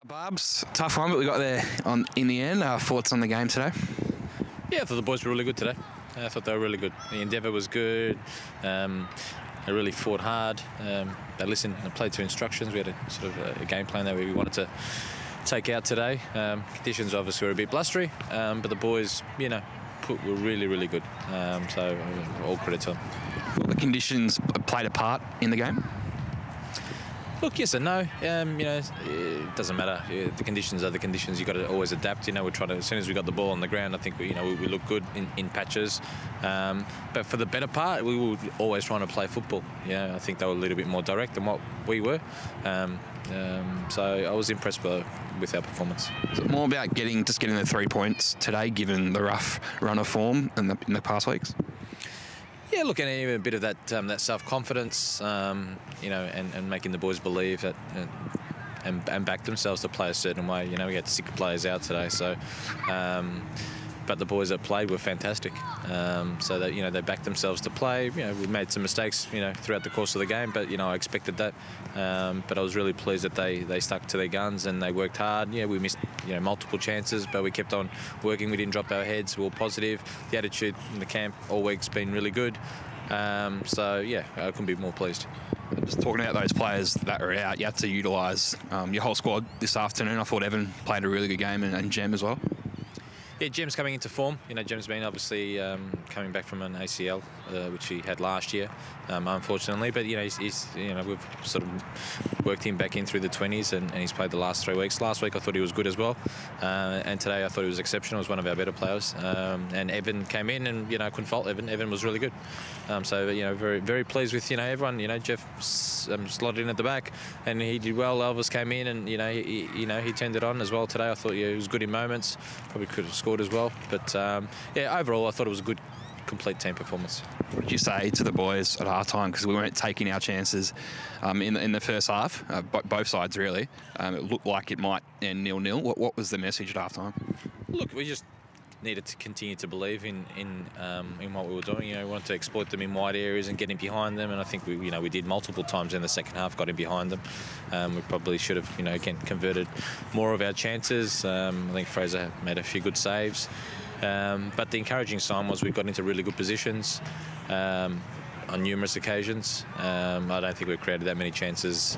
Barbs, tough one, but we got there in the end. Thoughts on the game today? Yeah, I thought the boys were really good today. I thought they were really good. The endeavour was good. They really fought hard. They listened and played to instructions. We had a sort of a game plan that we wanted to take out today. Conditions obviously were a bit blustery, but the boys, were really, really good. So all credit to them. Well, the conditions played a part in the game? Look, yes and no. It doesn't matter. The conditions are the conditions. You've got to always adapt. We're trying to. As soon as we got the ball on the ground, I think we look good in patches. But for the better part, we were always trying to play football. I think they were a little bit more direct than what we were. So I was impressed with our performance. Is it more about getting the 3 points today, given the rough run of form in the past weeks? Yeah, look, and even a bit of that self-confidence, and making the boys believe that and back themselves to play a certain way. We had 6 players out today, so but the boys that played were fantastic. So that they backed themselves to play. We made some mistakes, throughout the course of the game, but I expected that. But I was really pleased that they stuck to their guns and they worked hard. We missed multiple chances, but we kept on working. We didn't drop our heads. We were positive. The attitude in the camp all week's been really good. I couldn't be more pleased. Just talking about those players that are out, you had to utilise your whole squad this afternoon. I thought Evan played a really good game and Jem as well. Yeah, Jem's coming into form. Jem's been obviously coming back from an ACL, which he had last year, unfortunately. But he's we've sort of worked him back in through the 20s, and he's played the last 3 weeks. Last week I thought he was good as well, and today I thought he was exceptional. He was one of our better players. And Evan came in, and I couldn't fault Evan. Evan was really good. Very very pleased with everyone. Jeff slotted in at the back, and he did well. Elvis came in, and he turned it on as well today. I thought he was good in moments. Probably could have scored as well, but overall I thought it was a good, complete team performance. What did you say to the boys at half time? Because we weren't taking our chances in the first half, both sides really. It looked like it might end 0-0. What was the message at half time? Look, we just needed to continue to believe in what we were doing. We wanted to exploit them in wide areas and get in behind them, and I think we did multiple times in the second half, got in behind them. We probably should have again converted more of our chances. I think Fraser made a few good saves, but the encouraging sign was we got into really good positions on numerous occasions. I don't think we created that many chances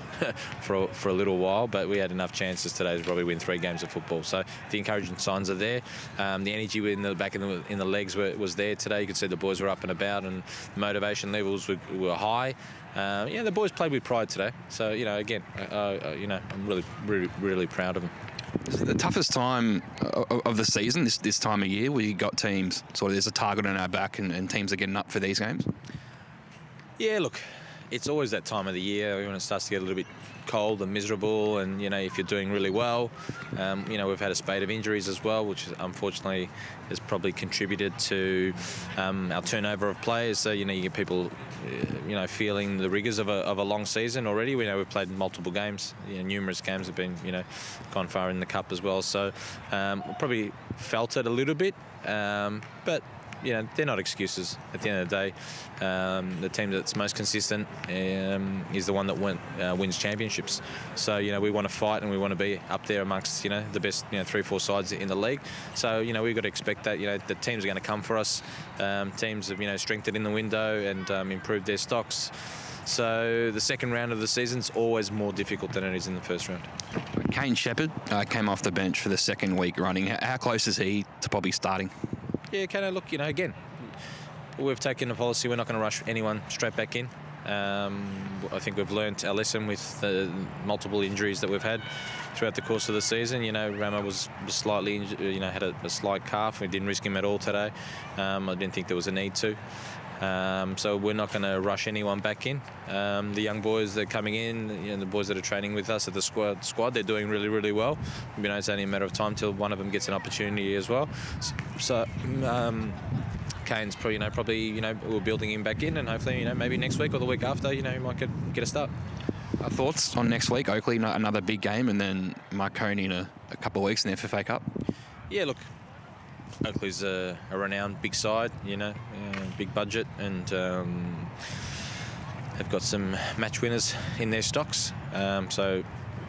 for a little while, but we had enough chances today to probably win 3 games of football. So the encouraging signs are there. The energy in the back in the legs was there today. You could see the boys were up and about, and the motivation levels were high. The boys played with pride today. So again, I'm really proud of them. Is it the toughest time of the season, this time of year, where you got teams sort of there's a target on our back and teams are getting up for these games? Yeah, look, it's always that time of the year when it starts to get a little bit cold and miserable, and if you're doing really well, we've had a spate of injuries as well, which unfortunately has probably contributed to our turnover of players. So you get people feeling the rigours of a long season already. We know we've played multiple games. Numerous games have been gone far in the cup as well. So we probably felt it a little bit, but they're not excuses. At the end of the day, the team that's most consistent is the one that wins championships. So we want to fight, and we want to be up there amongst the best 3-4 sides in the league. So we've got to expect that the teams are going to come for us. Teams have strengthened in the window and improved their stocks. So the second round of the season's always more difficult than it is in the first round. Kane Shepherd came off the bench for the second week running. How close is he to probably starting? Yeah, Kano, look, again, we've taken a policy. We're not going to rush anyone straight back in. I think we've learnt our lesson with the multiple injuries that we've had throughout the course of the season. Ramo was slightly injured, had a slight calf. We didn't risk him at all today. I didn't think there was a need to. So we're not going to rush anyone back in. The young boys that are coming in, the boys that are training with us at the squad, they're doing really, really well. It's only a matter of time till one of them gets an opportunity as well. So Kane's probably we're building him back in, and hopefully maybe next week or the week after he might get a start. Thoughts on next week? Oakley, another big game, and then Marconi in a couple of weeks in the FFA Cup. Yeah, look, Oakley's a renowned big side, big budget, and have got some match winners in their stocks. So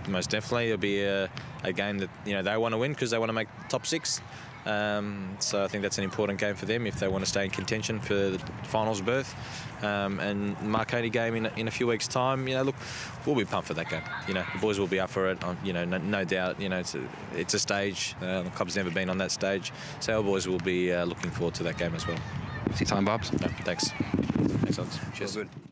most definitely. It'll be a game that they want to win because they want to make top 6. So I think that's an important game for them if they want to stay in contention for the finals berth. And Marconi game in a few weeks' time. Look, we'll be pumped for that game. The boys will be up for it. No doubt. It's a stage. The club's never been on that stage, so our boys will be looking forward to that game as well. See you time, Bobs. No, thanks. Thanks, Alex. Cheers. All good.